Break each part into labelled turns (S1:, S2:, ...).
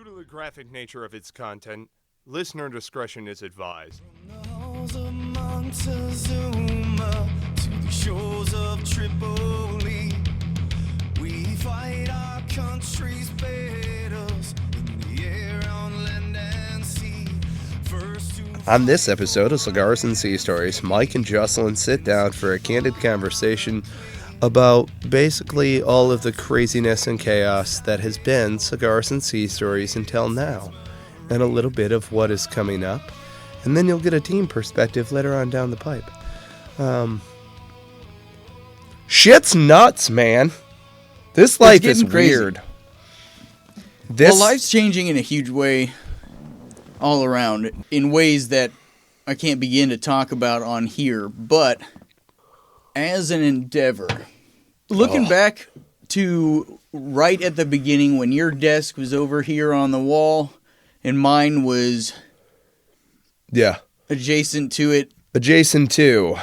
S1: Due to the graphic nature of its content, listener discretion is advised.
S2: From the halls of Montezuma to the shores of Tripoli, we fight our country's battles in the air, on land and sea.
S3: On this episode of Cigars and Sea Stories, Mike and Juslin sit down for a candid conversation about basically all of the craziness and chaos that has been Cigars and Sea Stories until now, and a little bit of what is coming up, and then you'll get a team perspective later on down the pipe. Shit's nuts, man. This life is
S4: crazy.
S3: weird.
S4: Well, life's changing in a huge way all around, in ways that I can't begin to talk about on here, but as an endeavor, looking back to right at the beginning when your desk was over here on the wall and mine was adjacent to it.
S3: Adjacent to.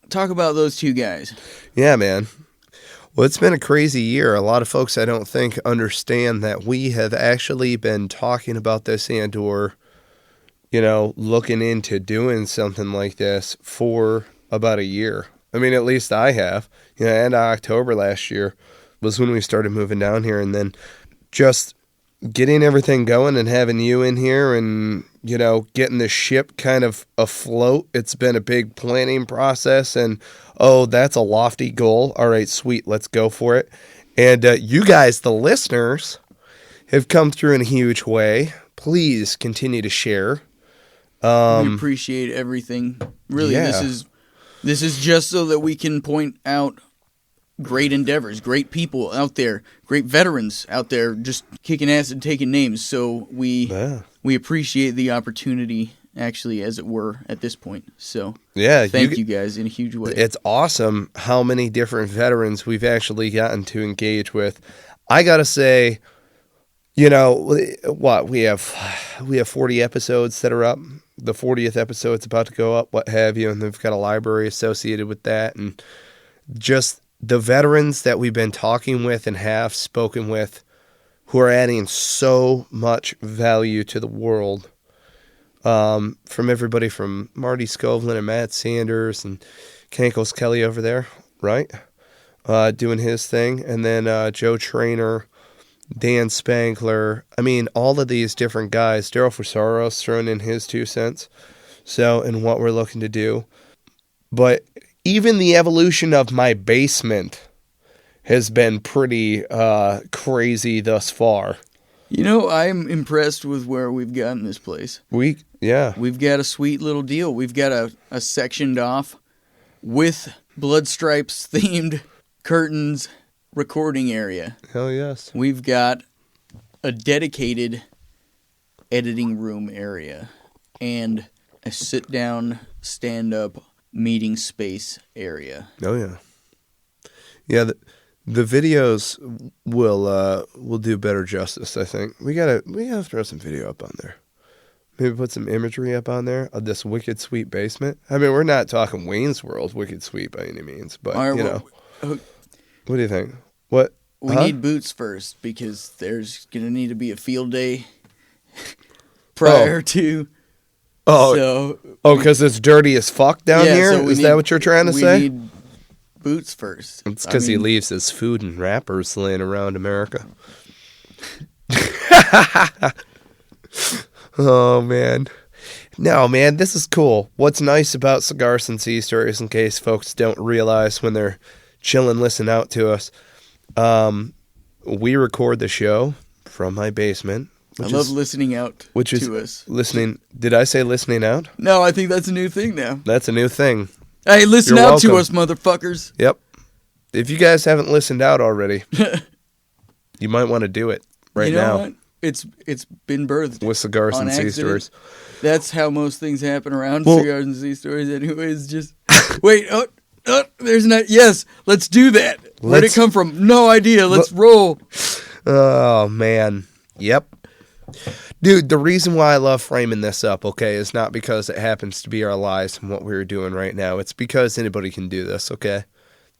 S4: Talk about those two guys.
S3: Yeah, man. Well, it's been a crazy year. A lot of folks, I don't think, understand that we have actually been talking about this and/or, looking into doing something like this for about a year. I mean, at least I have. End of October last year was when we started moving down here, and then just getting everything going and having you in here and, getting the ship kind of afloat. It's been a big planning process, and, that's a lofty goal. All right, sweet, let's go for it. And you guys, the listeners, have come through in a huge way. Please continue to share.
S4: We appreciate everything. Really,
S3: yeah.
S4: This is just so that we can point out great endeavors, great people out there, great veterans out there just kicking ass and taking names. So we appreciate the opportunity, actually, as it were, at this point. So thank you guys in a huge way.
S3: It's awesome how many different veterans we've actually gotten to engage with. I got to say, we have 40 episodes that are up. The 40th episode's about to go up, what have you, and we've got a library associated with that, and just the veterans that we've been talking with and have spoken with who are adding so much value to the world, from everybody from Marty Skovlin and Matt Sanders and Kankles Kelly over there, right, doing his thing, and then Joe Trainer, Dan Spangler, I mean, all of these different guys. Daryl Fusaros throwing in his 2 cents. So, in what we're looking to do. But even the evolution of my basement has been pretty crazy thus far.
S4: I'm impressed with where we've gotten this place. We've got a sweet little deal. We've got a sectioned off with Blood Stripes themed curtains recording area.
S3: Hell yes.
S4: We've got a dedicated editing room area and a sit-down, stand-up meeting space area.
S3: Oh yeah. Yeah, the videos will do better justice, I think. We gotta throw some video up on there. Maybe put some imagery up on there of this wicked sweet basement. I mean, we're not talking Wayne's World wicked sweet by any means, but what do you think? What?
S4: We need boots first, because there's going to need to be a field day prior to.
S3: Because it's dirty as fuck down here? So is that what you're trying to say?
S4: We need boots first.
S3: It's because he leaves his food and wrappers laying around America. Oh, man. No, man, this is cool. What's nice about Cigars and Sea Stories, in case folks don't realize when they're chilling, listen out to us, we record the show from my basement.
S4: I love listening out to us.
S3: Listening. Did I say listening out?
S4: No, I think that's a new thing now.
S3: That's a new thing.
S4: Hey, listen out to us, motherfuckers.
S3: Yep. If you guys haven't listened out already, you might want to do it right now. What?
S4: It's been birthed
S3: with Cigars and Sea Stories.
S4: That's how most things happen around Cigars and Sea Stories anyways. Just, wait, there's not, yes, let's do that. Where'd it come from? No idea. Let's roll.
S3: Oh, man. Yep. Dude, the reason why I love framing this up, okay, is not because it happens to be our lives and what we're doing right now. It's because anybody can do this, okay?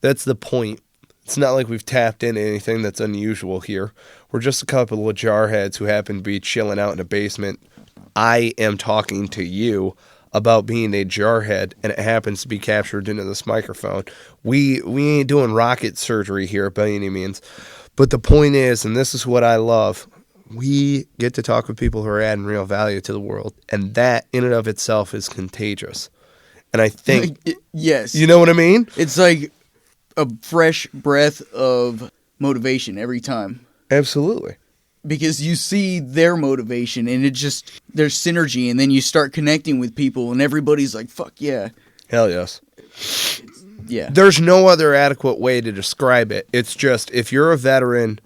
S3: That's the point. It's not like we've tapped into anything that's unusual here. We're just a couple of jarheads who happen to be chilling out in a basement. I am talking to you about being a jarhead, and it happens to be captured into this microphone. We ain't doing rocket surgery here by any means. But the point is, and this is what I love, we get to talk with people who are adding real value to the world, and that in and of itself is contagious. And I think...
S4: Yes.
S3: You know what I mean?
S4: It's like a fresh breath of motivation every time.
S3: Absolutely.
S4: Because you see their motivation, and it just, there's synergy, and then you start connecting with people, and everybody's like, fuck yeah.
S3: Hell yes.
S4: Yeah.
S3: There's no other adequate way to describe it. It's just, if you're a veteran,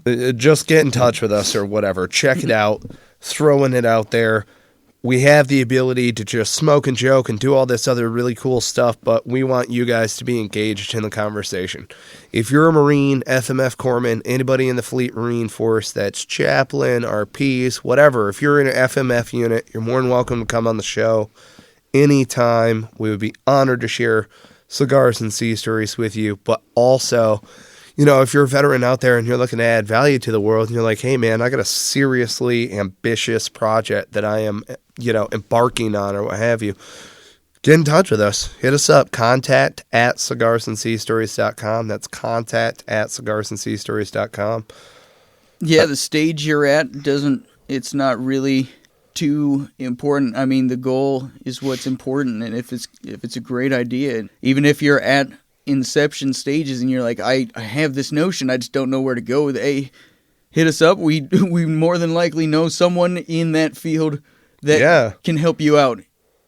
S3: just get in touch with us or whatever. Check it out. Throwing it out there. We have the ability to just smoke and joke and do all this other really cool stuff, but we want you guys to be engaged in the conversation. If you're a Marine, FMF Corpsman, anybody in the Fleet Marine Force that's chaplain, RPs, whatever, if you're in an FMF unit, you're more than welcome to come on the show anytime. We would be honored to share Cigars and Sea Stories with you, but also... You know, if you're a veteran out there and you're looking to add value to the world and you're like, hey, man, I got a seriously ambitious project that I am, embarking on or what have you, get in touch with us. Hit us up. contact@cigarsandseastories.com. That's contact@cigarsandseastories.com.
S4: Yeah, the stage you're at it's not really too important. I mean, the goal is what's important. And if it's a great idea, even if you're at inception stages and you're like, I have this notion, I just don't know where to go with it. Hey, hit us up. We more than likely know someone in that field that can help you out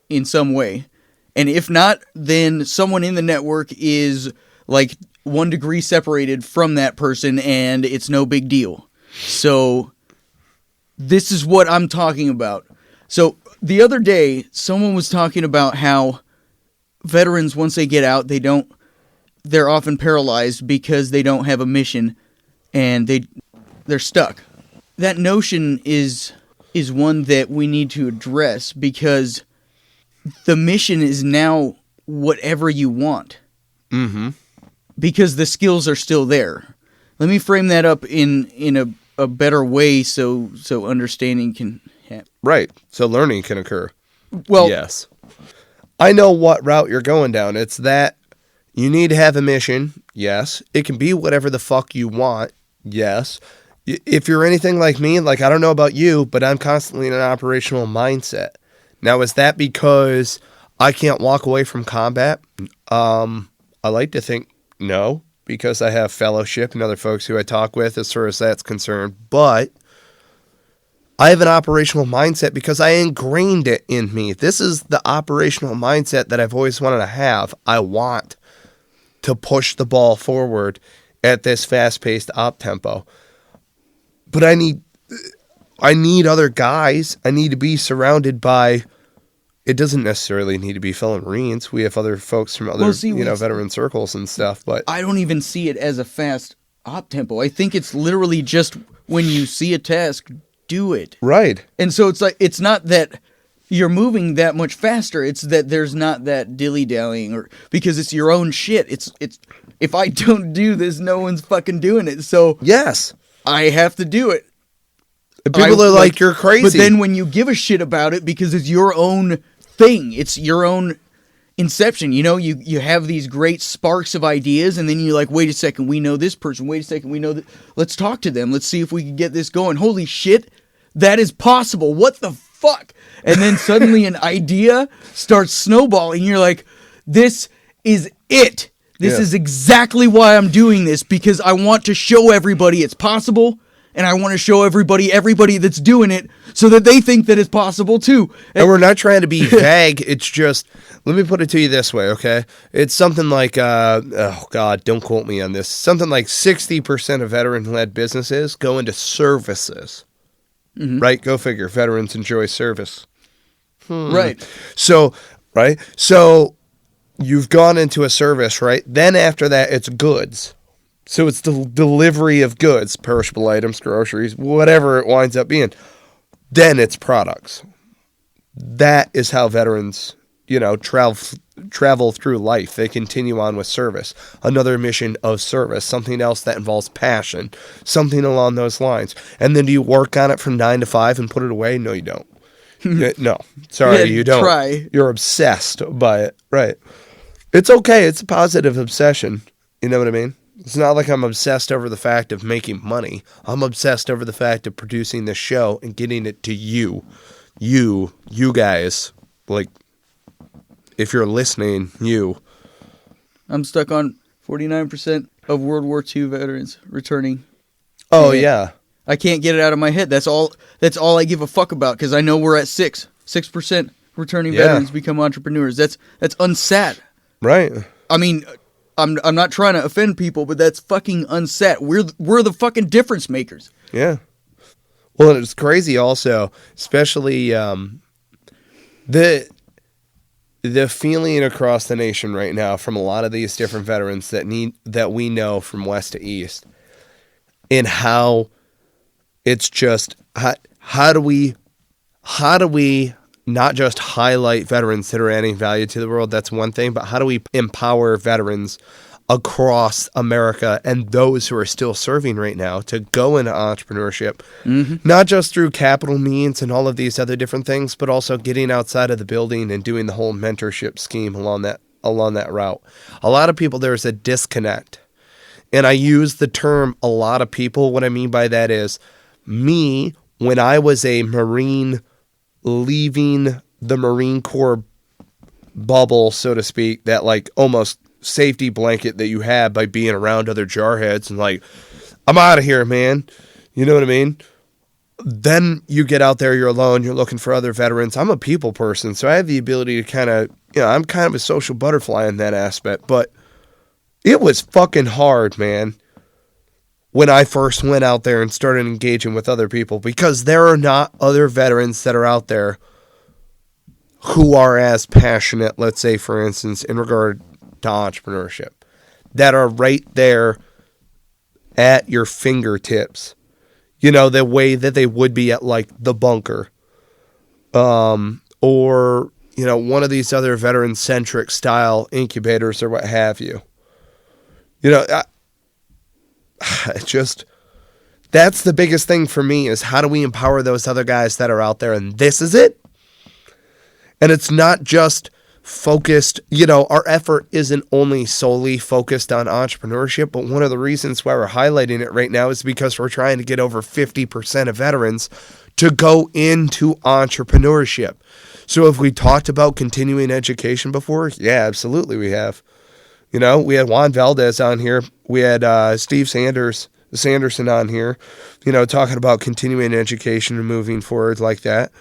S4: in some way. And if not, then someone in the network is like 1 degree separated from that person and it's no big deal. So this is what I'm talking about. So the other day, someone was talking about how veterans, once they get out, they're often paralyzed because they don't have a mission and they're stuck. That notion is one that we need to address because the mission is now whatever you want. Mm-hmm. Because the skills are still there. Let me frame that up in a better way so understanding can happen.
S3: Right. So learning can occur.
S4: Well,
S3: yes. I know what route you're going down. It's that you need to have a mission, yes. It can be whatever the fuck you want, yes. If you're anything like me, like I don't know about you, but I'm constantly in an operational mindset. Now, is that because I can't walk away from combat? I like to think no, because I have fellowship and other folks who I talk with as far as that's concerned. But I have an operational mindset because I ingrained it in me. This is the operational mindset that I've always wanted to have. I want to push the ball forward at this fast-paced op tempo. But I need other guys. I need to be surrounded by, it doesn't necessarily need to be fellow Marines. We have other folks from other, veteran circles and stuff, but
S4: I don't even see it as a fast op tempo. I think it's literally just when you see a task, do it.
S3: Right.
S4: And so it's like, it's not that you're moving that much faster. It's that there's not that dilly-dallying, or because it's your own shit. It's if I don't do this, no one's fucking doing it. So
S3: yes,
S4: I have to do it.
S3: People are like, you're crazy.
S4: But then when you give a shit about it because it's your own thing, it's your own inception. You have these great sparks of ideas, and then you're like, wait a second, we know this person. Wait a second, we know that. Let's talk to them. Let's see if we can get this going. Holy shit, that is possible. What the fuck? And then suddenly an idea starts snowballing. You're like, this is it. This is exactly why I'm doing this, because I want to show everybody it's possible, and I want to show everybody that's doing it so that they think that it's possible too.
S3: And we're not trying to be vague. It's just, let me put it to you this way, okay? It's something like, oh God, don't quote me on this. Something like 60% of veteran-led businesses go into services. Mm-hmm. Right? Go figure. Veterans enjoy service.
S4: Right.
S3: So you've gone into a service, right? Then after that, it's goods. So it's the delivery of goods, perishable items, groceries, whatever it winds up being. Then it's products. That is how veterans travel through life. They continue on with service, another mission of service, something else that involves passion, something along those lines. And then do you work on it from 9 to 5 and put it away? No, you don't. No, sorry, you don't.
S4: Try.
S3: You're obsessed by it, right? It's okay. It's a positive obsession. You know what I mean? It's not like I'm obsessed over the fact of making money. I'm obsessed over the fact of producing this show and getting it to you guys. Like, if you're listening, you.
S4: I'm stuck on 49% of World War II veterans returning.
S3: Oh, yeah.
S4: I can't get it out of my head. That's all I give a fuck about, because I know we're at 6% returning veterans become entrepreneurs. That's unsat.
S3: Right.
S4: I mean, I'm not trying to offend people, but that's fucking unsat. We're the fucking difference makers.
S3: Yeah. Well, it's crazy also, especially the feeling across the nation right now from a lot of these different veterans that we know from west to east, and how it's just how do we not just highlight veterans that are adding value to the world? That's one thing, but how do we empower veterans across America and those who are still serving right now to go into entrepreneurship, not just through capital means and all of these other different things, but also getting outside of the building and doing the whole mentorship scheme along that route. A lot of people, there's a disconnect. And I use the term a lot of people. What I mean by that is me, when I was a Marine leaving the Marine Corps bubble, so to speak, that like almost safety blanket that you had by being around other jarheads and like, I'm out of here, man. You know what I mean? Then you get out there, you're alone, you're looking for other veterans. I'm a people person, so I have the ability to kind of, I'm kind of a social butterfly in that aspect, but it was fucking hard, man, when I first went out there and started engaging with other people, because there are not other veterans that are out there who are as passionate, let's say, for instance, in regard to entrepreneurship, that are right there at your fingertips, the way that they would be at like the bunker, or, one of these other veteran-centric style incubators or what have you. That's the biggest thing for me, is how do we empower those other guys that are out there, and this is it. And it's not just focused, our effort isn't only solely focused on entrepreneurship, but one of the reasons why we're highlighting it right now is because we're trying to get over 50% of veterans to go into entrepreneurship. So if we talked about continuing education before, yeah, absolutely we have. We had Juan Valdez on here. We had Steve Sanderson on here, talking about continuing education and moving forward like that.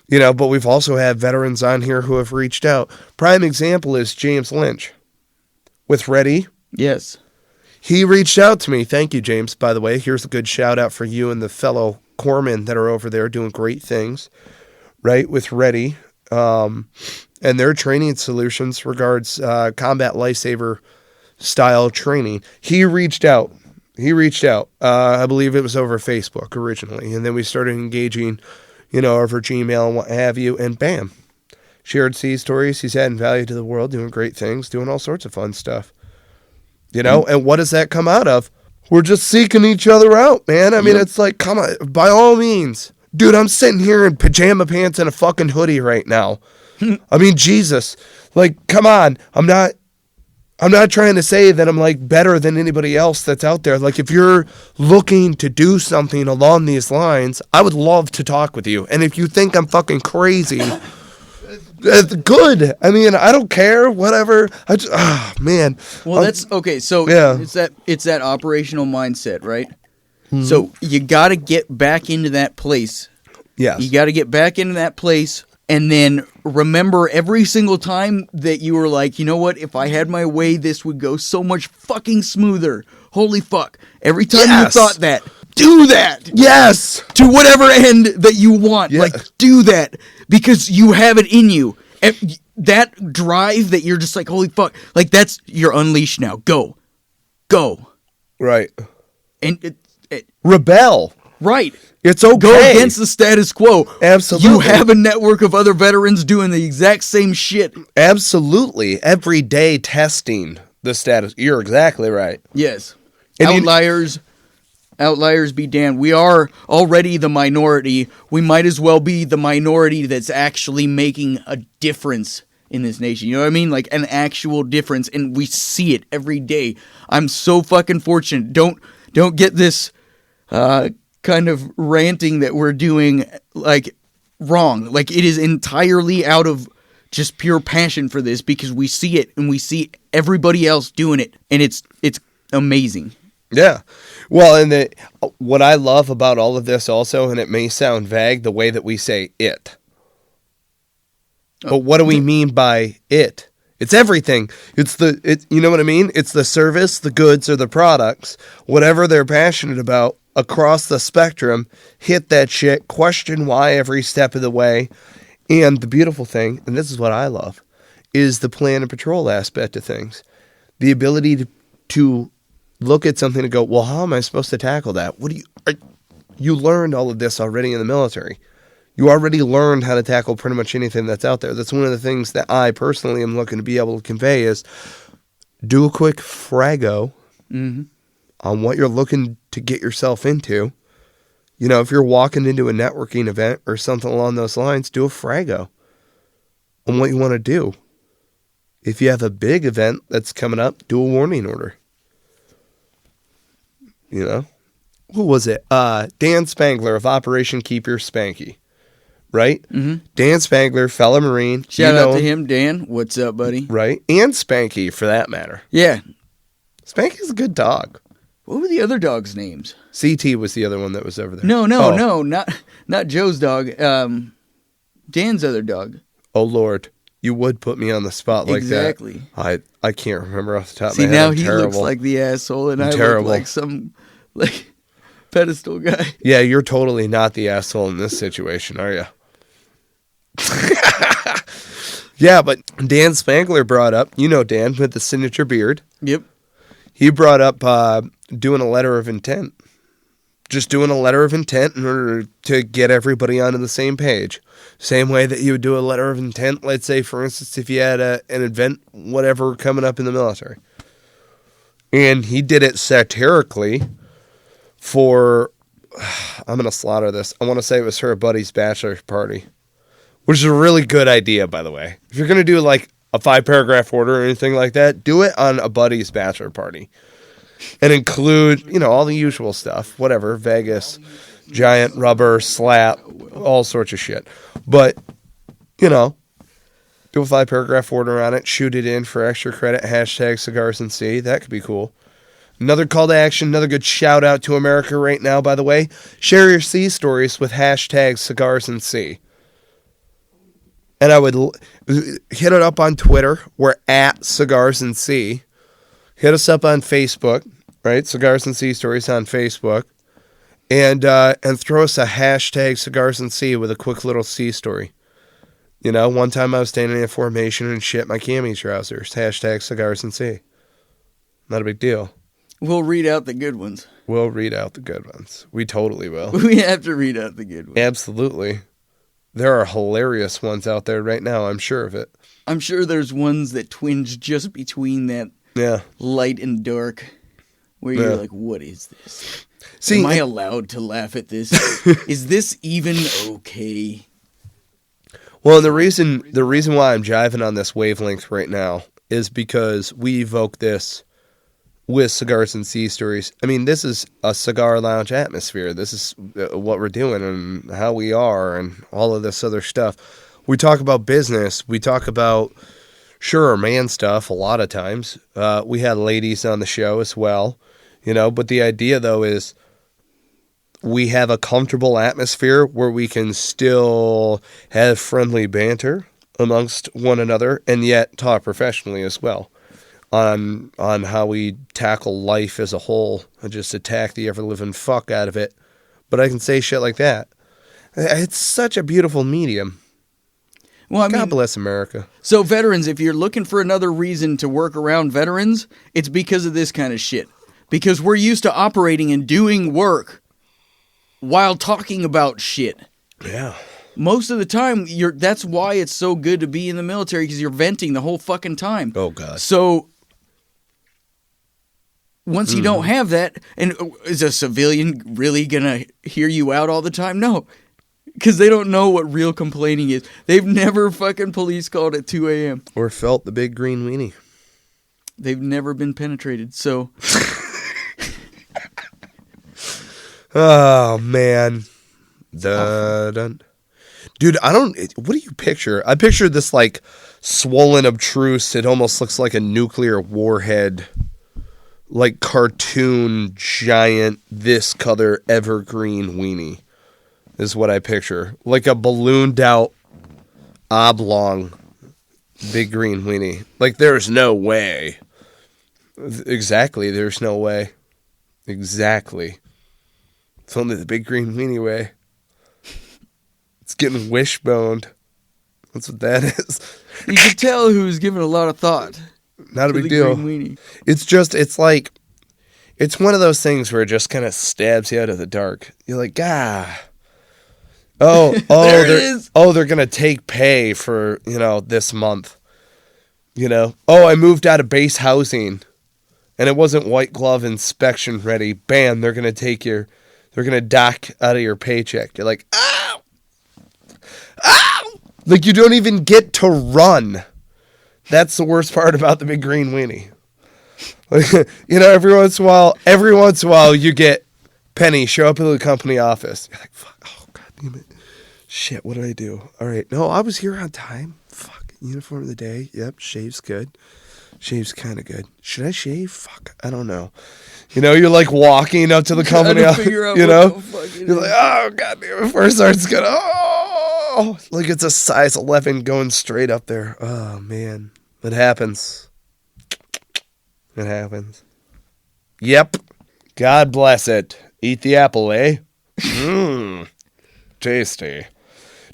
S3: But we've also had veterans on here who have reached out. Prime example is James Lynch with Ready.
S4: Yes.
S3: He reached out to me. Thank you, James, by the way. Here's a good shout out for you and the fellow corpsmen that are over there doing great things, right, with Ready. And their training solutions regards combat lifesaver style training. He reached out. I believe it was over Facebook originally. And then we started engaging, over Gmail and what have you. And bam, shared Sea Stories. He's adding value to the world, doing great things, doing all sorts of fun stuff. And what does that come out of? We're just seeking each other out, man. I mean, it's like, come on, by all means. Dude, I'm sitting here in pajama pants and a fucking hoodie right now. I mean, Jesus, like, come on. I'm not trying to say that I'm like better than anybody else that's out there. Like, if you're looking to do something along these lines, I would love to talk with you. And if you think I'm fucking crazy, good. I mean, I don't care, whatever. Man.
S4: Well, that's okay. So
S3: yeah.
S4: It's that operational mindset, right? Mm-hmm. So you got to get back into that place.
S3: Yes.
S4: You got to get back into that place. And then remember every single time that you were like, you know what? If I had my way, this would go so much fucking smoother. Holy fuck. Every time you thought that, do that.
S3: Yes.
S4: To whatever end that you want.
S3: Yeah.
S4: Like, do that. Because you have it in you. That drive that you're just like, holy fuck. Like, you're unleashed now. Go.
S3: Right.
S4: And
S3: rebel.
S4: Right.
S3: It's okay.
S4: Go against the status quo.
S3: Absolutely.
S4: You have a network of other veterans doing the exact same shit.
S3: Absolutely. Every day testing the status. You're exactly right.
S4: Yes.
S3: And
S4: Outliers be damned. We are already the minority. We might as well be the minority that's actually making a difference in this nation. You know what I mean? Like an actual difference. And we see it every day. I'm so fucking fortunate. Don't get this kind of ranting that we're doing like wrong. Like it is entirely out of just pure passion for this because we see it and we see everybody else doing it. And it's amazing.
S3: Yeah. Well, and what I love about all of this also, and it may sound vague, the way that we say it. But what do we mean by it? It's everything. You know what I mean? It's the service, the goods, or the products, whatever they're passionate about across the spectrum, hit that shit, question why every step of the way. And the beautiful thing, and this is what I love, is the plan and patrol aspect of things. The ability to look at something and go, well, how am I supposed to tackle that? You learned all of this already in the military. You already learned how to tackle pretty much anything that's out there. That's one of the things that I personally am looking to be able to convey is do a quick frago on what you're looking to get yourself into. You know, if you're walking into a networking event or something along those lines, do a frago on what you want to do. If you have a big event that's coming up, do a warning order. You know, who was it? Dan Spangler of Operation Keep Your Spanky, right? Mm-hmm. Dan Spangler, fellow Marine.
S4: Shout out to him, Dan. What's up, buddy?
S3: Right, and Spanky for that matter.
S4: Yeah,
S3: Spanky's a good dog.
S4: What were the other dogs' names?
S3: CT was the other one that was over there.
S4: No, not Joe's dog. Dan's other dog.
S3: Oh Lord, you would put me on the spot like
S4: exactly.
S3: that. I can't remember off the top of
S4: See,
S3: my head.
S4: now he looks like the asshole, and I look like some pedestal guy.
S3: Yeah, you're totally not the asshole in this situation, are you? Yeah, but Dan Spangler brought up, you know Dan, with the signature beard.
S4: Yep.
S3: He brought up doing a letter of intent. Just doing a letter of intent in order to get everybody onto the same page. Same way that you would do a letter of intent, let's say, for instance, if you had an event, whatever, coming up in the military. And he did it satirically for, I'm going to slaughter this. I want to say it was her buddy's bachelor party, which is a really good idea, by the way. If you're going to do like a 5-paragraph order or anything like that, do it on a buddy's bachelor party. And include, you know, all the usual stuff, whatever, Vegas, giant rubber, slap, all sorts of shit. But, you know, do a 5-paragraph order on it, shoot it in for extra credit, hashtag Cigars and Sea. That could be cool. Another call to action, another good shout out to America right now, by the way. Share your sea stories with hashtag Cigars and Sea. And I would hit it up on Twitter. We're at Cigars and Sea. Hit us up on Facebook, right? Cigars and Sea Stories on Facebook. And throw us a hashtag Cigars and Sea with a quick little sea story. You know, one time I was standing in formation and shit my cami trousers. Hashtag Cigars and Sea. Not a big deal.
S4: We'll read out the good ones.
S3: We'll read out the good ones. We totally will.
S4: We have to read out the good ones.
S3: Absolutely. There are hilarious ones out there right now, I'm sure of it.
S4: I'm sure there's ones that twinge just between that light and dark, where you're like, what is this?
S3: See,
S4: am I allowed to laugh at this? Is this even okay?
S3: Well, the reason why I'm jiving on this wavelength right now is because we evoke this with Cigars and Sea Stories. I mean, this is a cigar lounge atmosphere. This is what we're doing and how we are and all of this other stuff. We talk about business. We talk about, sure, man stuff a lot of times. We had ladies on the show as well, you know, but the idea, though, is we have a comfortable atmosphere where we can still have friendly banter amongst one another and yet talk professionally as well on how we tackle life as a whole and just attack the ever-living fuck out of it. But I can say shit like that. It's such a beautiful medium. Well, I mean, God bless America.
S4: So veterans, if you're looking for another reason to work around veterans, it's because of this kind of shit. Because we're used to operating and doing work while talking about shit.
S3: Yeah.
S4: Most of the time, that's why it's so good to be in the military, because you're venting the whole fucking time.
S3: Oh, God.
S4: So, once you don't have that, and is a civilian really going to hear you out all the time? No. Because they don't know what real complaining is. They've never fucking police called at 2 a.m.
S3: Or felt the big green weenie.
S4: They've never been penetrated, so...
S3: Oh, man. Dun. Dude, what do you picture? I picture this, like, swollen obtruse. It almost looks like a nuclear warhead. Like, cartoon, giant, this color, evergreen weenie. Is what I picture. Like a ballooned out, oblong, big green weenie. Like, there's no way. Exactly, there's no way. Exactly. It's only the big green weenie way. It's getting wishboned. That's what that is.
S4: You can tell who's giving a lot of thought.
S3: Not a big deal.
S4: Green weenie.
S3: It's like, it's one of those things where it just kind of stabs you out of the dark. You're like, they're going to take pay for, this month. I moved out of base housing and it wasn't white glove inspection ready. Bam, they're going to dock out of your paycheck. You're like, ow! Ow! Like, you don't even get to run. That's the worst part about the big green weenie. Every once in a while you get Penny show up at the company office. You're like, fuck, oh, God damn it. Shit, what did I do? All right. No, I was here on time. Fuck. Uniform of the day. Yep. Shave's good. Shave's kind of good. Should I shave? Fuck. I don't know. You're like walking up to the company office. You're like, oh, God damn it. First sergeant's gonna, like it's a size 11 going straight up there. Oh, man. It happens. It happens. Yep. God bless it. Eat the apple, eh? Tasty.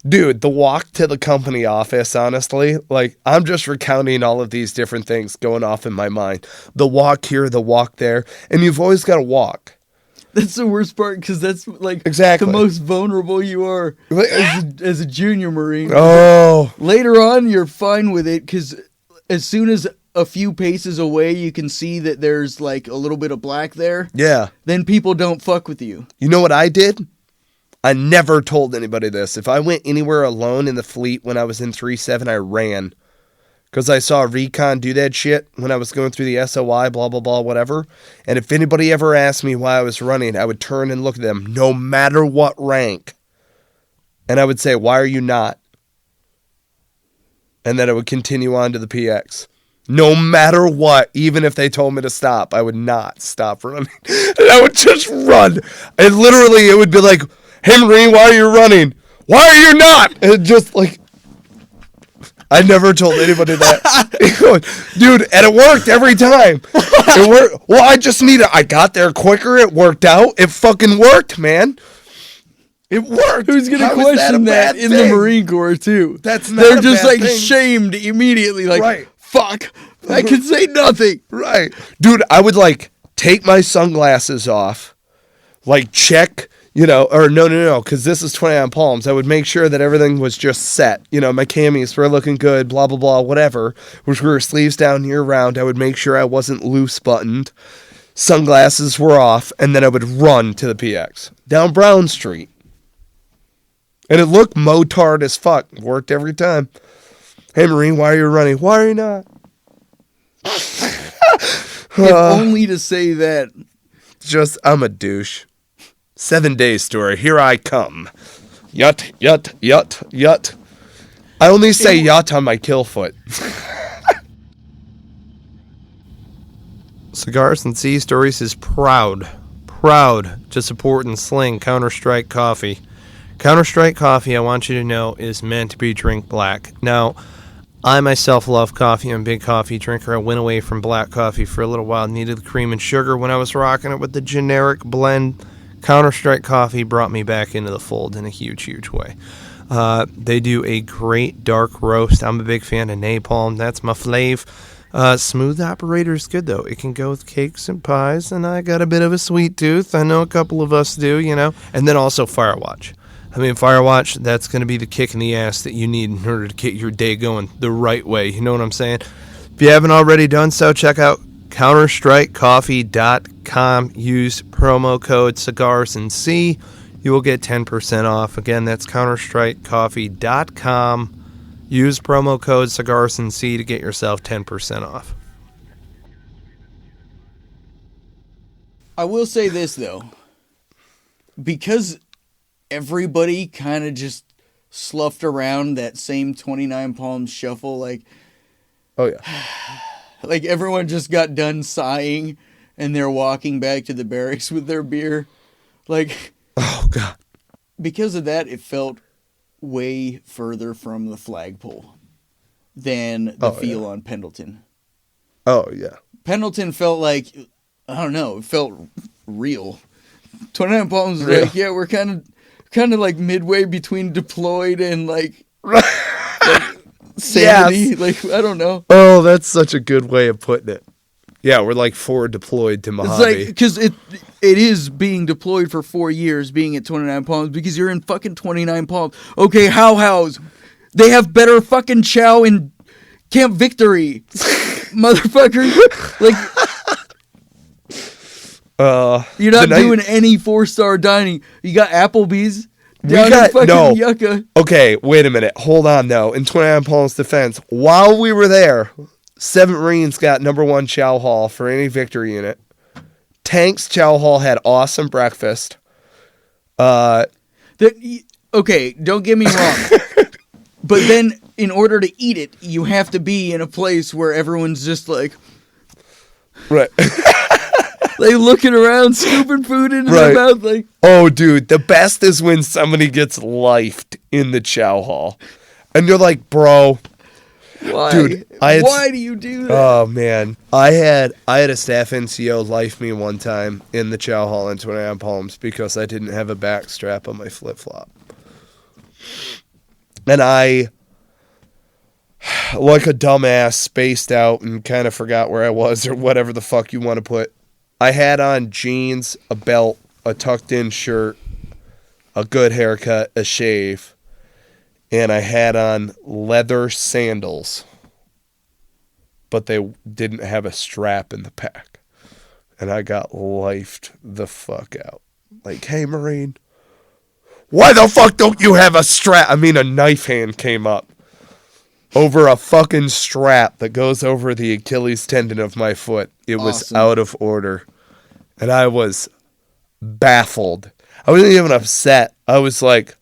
S3: Dude, the walk to the company office, honestly, like, I'm just recounting all of these different things going off in my mind. The walk here, the walk there, and you've always got to walk.
S4: That's the worst part, because that's, like,
S3: exactly
S4: the most vulnerable you are as a junior Marine.
S3: Oh.
S4: Later on, you're fine with it, because as soon as a few paces away, you can see that there's, like, a little bit of black there.
S3: Yeah.
S4: Then people don't fuck with you.
S3: You know what I did? I never told anybody this. If I went anywhere alone in the fleet when I was in 3-7, I ran. Because I saw recon do that shit when I was going through the SOI, blah, blah, blah, whatever. And if anybody ever asked me why I was running, I would turn and look at them, no matter what rank. And I would say, why are you not? And then I would continue on to the PX. No matter what, even if they told me to stop, I would not stop running. And I would just run. And literally, it would be like, hey, Marine, why are you running? Why are you not? And just like, I never told anybody that. Dude, and it worked every time. It worked. Well, I got there quicker. It worked out. It fucking worked, man. It worked.
S4: Who's going to question that in the Marine Corps, too?
S3: That's not
S4: They're
S3: a
S4: just
S3: bad
S4: like
S3: thing.
S4: Shamed immediately. Like,
S3: right.
S4: Fuck. I can say nothing.
S3: Right. Dude, I would like take my sunglasses off, like check, or no, because this is 29 Palms. I would make sure that everything was just set. My camis were looking good, blah, blah, blah, whatever, which were sleeves down year round. I would make sure I wasn't loose buttoned. Sunglasses were off, and then I would run to the PX down Brown Street. And it looked motard as fuck. Worked every time. Hey, Marine, why are you running? Why are you not?
S4: If only to say that.
S3: Just, I'm a douche. 7 Days story. Here I come. Yut, yut, yut, yut. I only say yut on my kill foot. Cigars and Sea Stories is proud to support and sling CounterStrike Coffee. CounterStrike Coffee, I want you to know, is meant to be drink black. Now, I myself love coffee. I'm a big coffee drinker. I went away from black coffee for a little while. Needed the cream and sugar when I was rocking it with the generic blend. CounterStrike Coffee brought me back into the fold in a huge, huge way. They do a great dark roast. I'm a big fan of napalm. That's my fave. Smooth operator is good, though. It can go with cakes and pies, and I got a bit of a sweet tooth. I know a couple of us do, you know. And then also Firewatch. I mean, Firewatch, that's going to be the kick in the ass that you need in order to get your day going the right way. You know what I'm saying? If you haven't already done so, check out CounterStrikeCoffee.com. Use promo code Cigars and Sea. You will get 10% off. Again, that's CounterStrikeCoffee.com. Use promo code Cigars and Sea to get yourself 10% off.
S4: I will say this, though. Because everybody kind of just sloughed around that same 29 Palms shuffle, like...
S3: Oh, yeah.
S4: Like, everyone just got done sighing, and they're walking back to the barracks with their beer. Like...
S3: Oh, God.
S4: Because of that, it felt way further from the flagpole than the feel on Pendleton.
S3: Oh, yeah.
S4: Pendleton felt like, I don't know, it felt real. 29 Palms was like, yeah, we're kind of like midway between deployed and like sanity.
S3: Yes.
S4: Like, I don't know.
S3: Oh, that's such a good way of putting it. Yeah, we're like forward deployed to Mojave.
S4: It's like, because it is being deployed for 4 years, being at 29 Palms, because you're in fucking 29 Palms. Okay, how's? They have better fucking chow in Camp Victory. Motherfucker. Like, you're not doing any 4-star dining. You got Applebee's down in fucking Yucca.
S3: Okay, wait a minute. Hold on, though. In 29 Palms defense, while we were there... 7 Marines got #1 chow hall for any victory unit. Tank's chow hall had awesome breakfast.
S4: Okay, don't get me wrong. But then, in order to eat it, you have to be in a place where everyone's just like...
S3: Right.
S4: Like looking around, scooping food into their mouth. Like,
S3: oh, dude, the best is when somebody gets lifed in the chow hall. And you're like, bro...
S4: Why?
S3: Dude,
S4: why do you do that?
S3: Oh man, I had a staff NCO life me one time in the chow hall in 29 Palms because I didn't have a back strap on my flip flop, and I, like a dumbass, spaced out and kind of forgot where I was or whatever the fuck you want to put. I had on jeans, a belt, a tucked in shirt, a good haircut, a shave. And I had on leather sandals, but they didn't have a strap in the pack. And I got lifed the fuck out. Like, hey, Marine, why the fuck don't you have a strap? I mean, a knife hand came up over a fucking strap that goes over the Achilles tendon of my foot. It was out of order. And I was baffled. I wasn't even upset. I was like...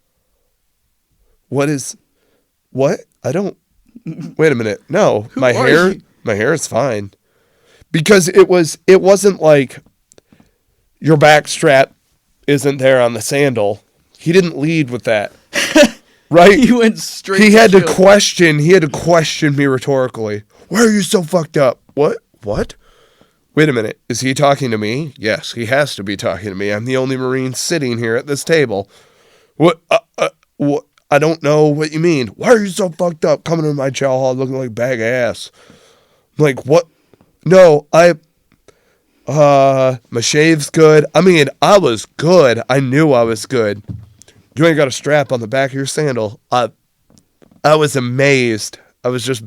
S3: What? I don't... Wait a minute. No, my hair is fine. Because it wasn't like your back strap isn't there on the sandal. He didn't lead with that. Right?
S4: He went straight.
S3: He had to question me rhetorically. Why are you so fucked up? What? Wait a minute. Is he talking to me? Yes, he has to be talking to me. I'm the only Marine sitting here at this table. What? I don't know what you mean. Why are you so fucked up coming to my chow hall looking like bag ass? I'm like, what? No, my shave's good. I mean, I was good. I knew I was good. You ain't got a strap on the back of your sandal. I was amazed. I was just,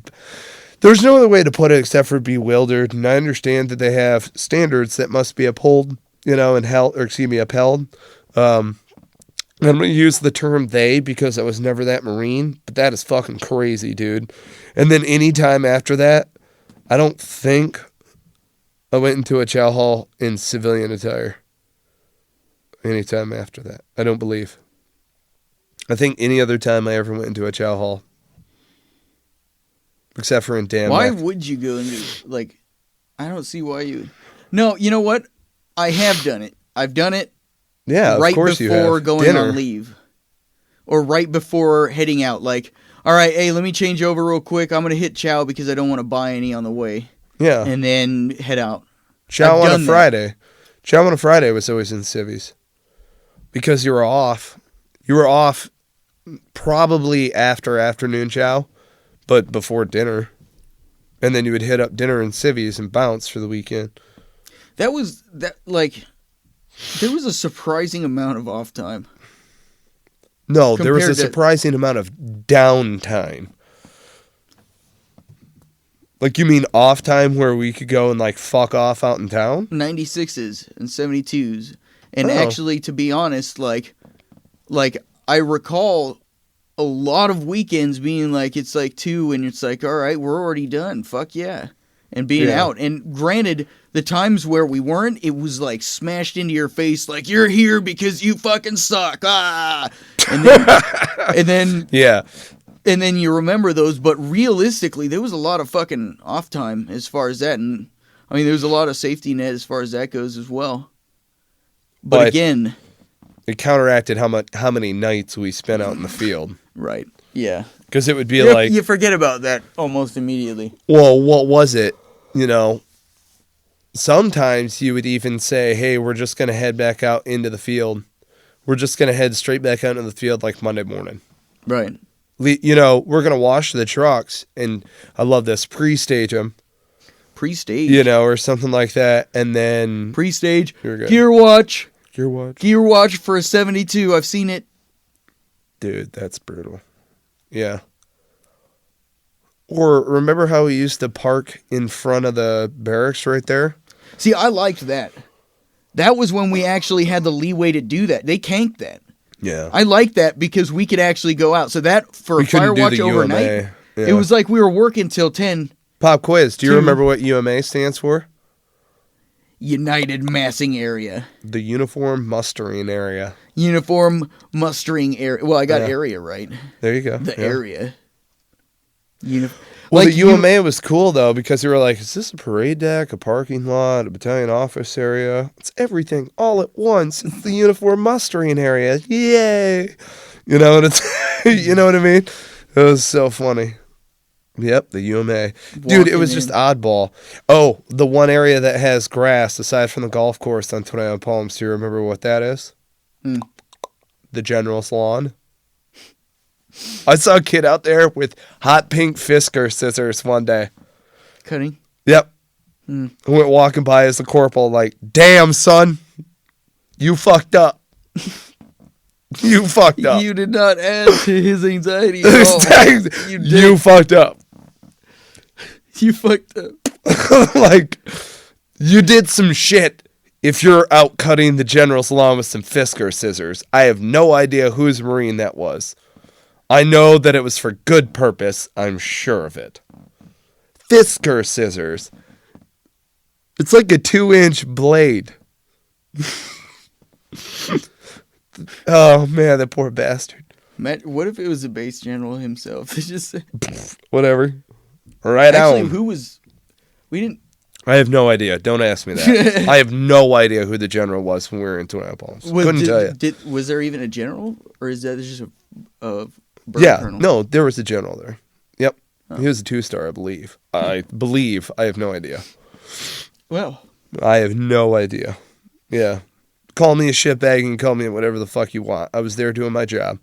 S3: there's no other way to put it except for bewildered. And I understand that they have standards that must be upheld, upheld. I'm going to use the term they because I was never that Marine, but that is fucking crazy, dude. And then anytime after that, I don't think I went into a chow hall in civilian attire. Anytime after that. I don't believe. I think any other time I ever went into a chow hall, except for in Dan.
S4: Why would you go into, like, I don't see why you... No, you know what? I have done it. I've done it.
S3: Yeah,
S4: right
S3: of course you have.
S4: Before going
S3: Dinner.
S4: on leave. Or right before heading out. Like, all right, hey, let me change over real quick. I'm going to hit chow because I don't want to buy any on the way.
S3: Yeah.
S4: And then head out.
S3: Chow on a Friday. Chow on a Friday was always in civvies. Because you were off. You were off probably after afternoon chow, but before dinner. And then you would hit up dinner and civvies and bounce for the weekend.
S4: There was a surprising amount of off time.
S3: No, there was a surprising amount of downtime. Like, you mean off time where we could go and, like, fuck off out in town?
S4: 96s and 72s. And actually, to be honest, like I recall a lot of weekends being like, it's like 2 and it's like, all right, we're already done. Fuck yeah. And being out. And granted, the times where we weren't, it was like smashed into your face, like, you're here because you fucking suck. Ah. And then
S3: yeah.
S4: And then you remember those, but realistically, there was a lot of fucking off time as far as that. And I mean, there was a lot of safety net as far as that goes as well. But again,
S3: it counteracted how many nights we spent out in the field.
S4: Right. Yeah.
S3: Because it would be like...
S4: You forget about that almost immediately.
S3: Well, what was it? You know, sometimes you would even say, hey, we're just going to head back out into the field. We're just going to head straight back out into the field like Monday morning.
S4: Right.
S3: You know, we're going to wash the trucks, and I love this, pre-stage them.
S4: Pre-stage?
S3: You know, or something like that, and then...
S4: Pre-stage, gear watch.
S3: Gear watch.
S4: Gear watch for a 72, I've seen it.
S3: Dude, that's brutal. Yeah. Or remember how we used to park in front of the barracks right there?
S4: See, I liked that. That was when we actually had the leeway to do that. They canked that.
S3: Yeah.
S4: I liked that because we could actually go out. So that, for a fire watch overnight, it was like we were working till 10.
S3: Pop quiz. Do you remember what UMA stands for?
S4: United Massing Area.
S3: The Uniform Mustering Area.
S4: Uniform Mustering Area. Well, I got area right.
S3: There you go.
S4: The area.
S3: Well, the UMA was cool, though, because you were like, is this a parade deck, a parking lot, a battalion office area? It's everything all at once. It's the Uniform Mustering Area. Yay! You know, and it's, you know what I mean? It was so funny. Yep, the UMA. Dude, it was just oddball. Oh, the one area that has grass, aside from the golf course on Tornado Palms, do you remember what that is? The General's Lawn. I saw a kid out there with hot pink Fisker scissors one day.
S4: Cutting?
S3: Yep. I went walking by as a corporal like, damn, son, you fucked up. You fucked up.
S4: You did not add to his anxiety at all.
S3: You fucked up.
S4: You fucked up.
S3: Like, you did some shit if you're out cutting the General's lawn with some Fisker scissors. I have no idea whose Marine that was. I know that it was for good purpose. I'm sure of it. Fisker scissors. It's like a 2-inch blade. Oh, man, that poor bastard.
S4: Matt, what if it was the base general himself? They just said...
S3: Whatever. Right out.
S4: Actually, who was... We didn't...
S3: I have no idea. Don't ask me that. I have no idea who the general was when we were in Tornado Palms. Couldn't tell you.
S4: Was there even a general? Or is that just a colonel?
S3: No, there was a general there. Yep. Oh. He was a 2-star, I believe. I have no idea.
S4: Well.
S3: I have no idea. Yeah. Call me a shitbag and call me whatever the fuck you want. I was there doing my job.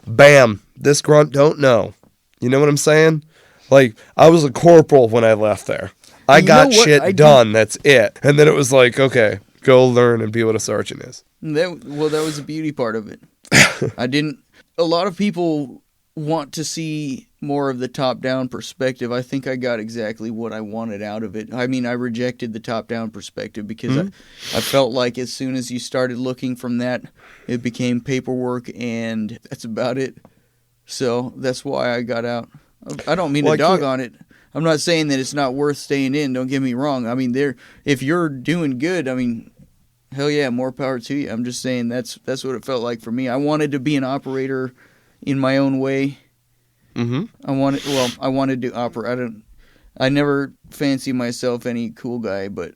S3: Bam. This grunt don't know. You know what I'm saying? Like, I was a corporal when I left there. I got shit done. That's it. And then it was like, okay, go learn and be what a sergeant is.
S4: That was the beauty part of it. A lot of people want to see more of the top-down perspective. I think I got exactly what I wanted out of it. I mean, I rejected the top-down perspective because I felt like as soon as you started looking from that, it became paperwork, and that's about it. So that's why I got out. I don't mean to dog on it. I'm not saying that it's not worth staying in. Don't get me wrong. I mean, if you're doing good, I mean, hell yeah, more power to you. I'm just saying that's what it felt like for me. I wanted to be an operator in my own way. Mm-hmm. I wanted to operate. I never fancy myself any cool guy, but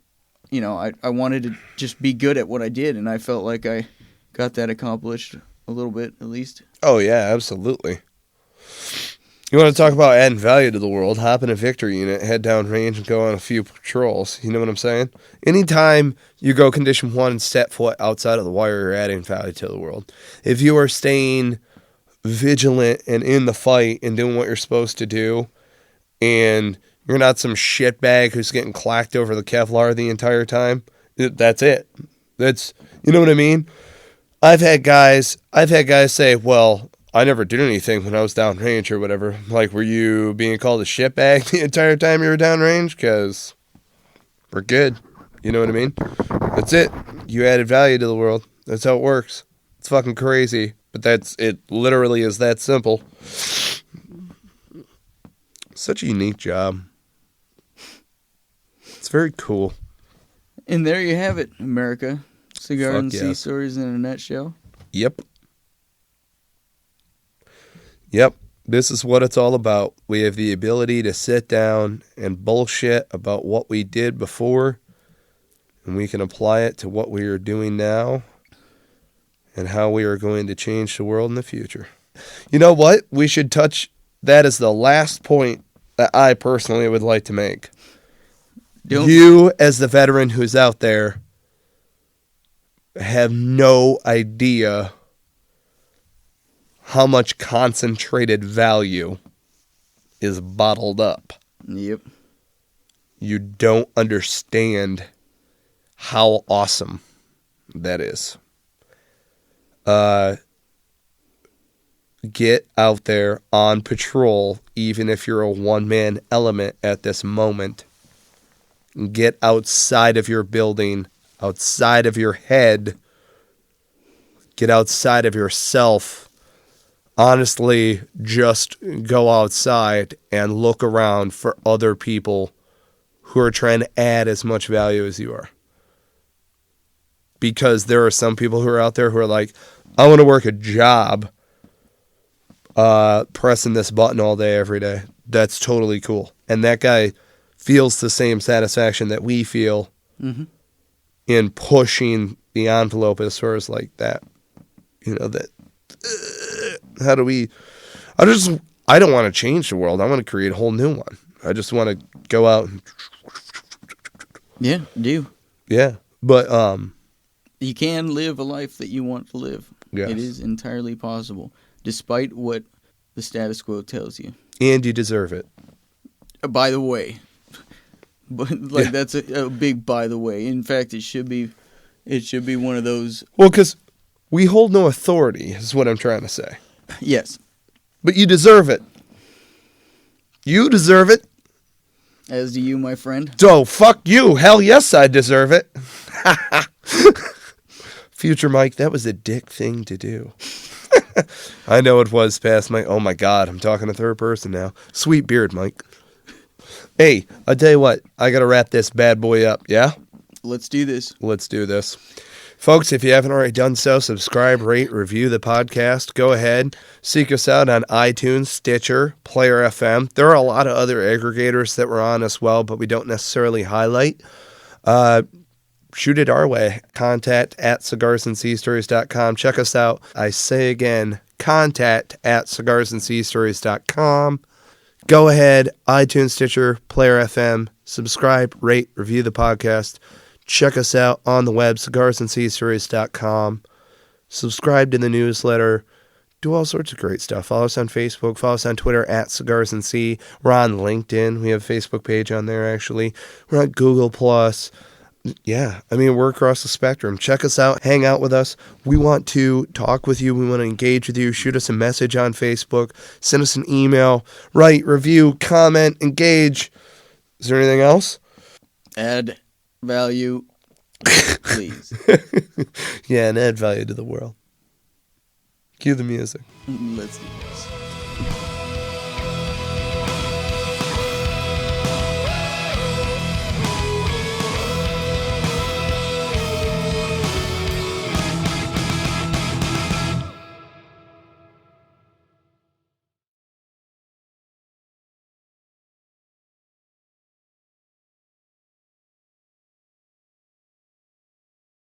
S4: you know, I wanted to just be good at what I did, and I felt like I got that accomplished a little bit at least.
S3: Oh yeah, absolutely. You want to talk about adding value to the world, hop in a victory unit, head down range, and go on a few patrols. You know what I'm saying? Anytime you go condition 1 and step foot outside of the wire, you're adding value to the world. If you are staying vigilant and in the fight and doing what you're supposed to do, and You're not some shitbag who's getting clacked over the Kevlar the entire time. That's it. That's, you know what I mean? I've had guys say, well, I never did anything when I was downrange or whatever. Like, were you being called a shitbag the entire time you were downrange? Because we're good. You know what I mean? That's it. You added value to the world. That's how it works. It's fucking crazy. But it literally is that simple. Such a unique job. It's very cool.
S4: And there you have it, America. Cigar and Sea
S3: yes.
S4: Stories in a nutshell.
S3: Yep. This is what it's all about. We have the ability to sit down and bullshit about what we did before, and we can apply it to what we are doing now and how we are going to change the world in the future. You know what? We should touch that as the last point that I personally would like to make. You, as the veteran who's out there, have no idea how much concentrated value is bottled up.
S4: Yep.
S3: You don't understand how awesome that is. Get out there on patrol, even if you're a one-man element at this moment. Get outside of your building, outside of your head. Get outside of yourself. Honestly, just go outside and look around for other people who are trying to add as much value as you are. Because there are some people who are out there who are like, I want to work a job pressing this button all day, every day. That's totally cool. And that guy feels the same satisfaction that we feel in pushing the envelope as far as like that. You know, that how do we... I don't want to change the world. I want to create a whole new one. I just want to go out and...
S4: Yeah, do.
S3: Yeah, but...
S4: You can live a life that you want to live.
S3: Yes.
S4: It is entirely possible, despite what the status quo tells you.
S3: And you deserve it.
S4: By the way. But like, that's a big by the way. In fact, it should be one of those...
S3: Well, because we hold no authority, is what I'm trying to say.
S4: Yes.
S3: But you deserve it. You deserve it.
S4: As do you, my friend.
S3: So, fuck you. Hell yes, I deserve it. Future Mike, that was a dick thing to do. I know it was past my... Oh, my God. I'm talking to third person now. Sweet beard, Mike. Hey, I'll tell you what. I got to wrap this bad boy up, yeah?
S4: Let's do this.
S3: Let's do this. Folks, if you haven't already done so, subscribe, rate, review the podcast. Go ahead. Seek us out on iTunes, Stitcher, Player FM. There are a lot of other aggregators that we're on as well, but we don't necessarily highlight. Shoot it our way. Contact at cigarsandseastories.com. Check us out. I say again, contact at cigarsandseastories.com. Go ahead, iTunes, Stitcher, Player FM, subscribe, rate, review the podcast. Check us out on the web, cigarsandseastories.com. Subscribe to the newsletter. Do all sorts of great stuff. Follow us on Facebook. Follow us on Twitter at Cigars and Sea. We're on LinkedIn. We have a Facebook page on there, actually. We're on Google+. Yeah, I mean, we're across the spectrum. Check us out. Hang out with us. We want to talk with you. We want to engage with you. Shoot us a message on Facebook. Send us an email. Write, review, comment, engage. Is there anything else?
S4: Add value, please.
S3: Yeah, and add value to the world. Cue the music.
S4: Let's do this.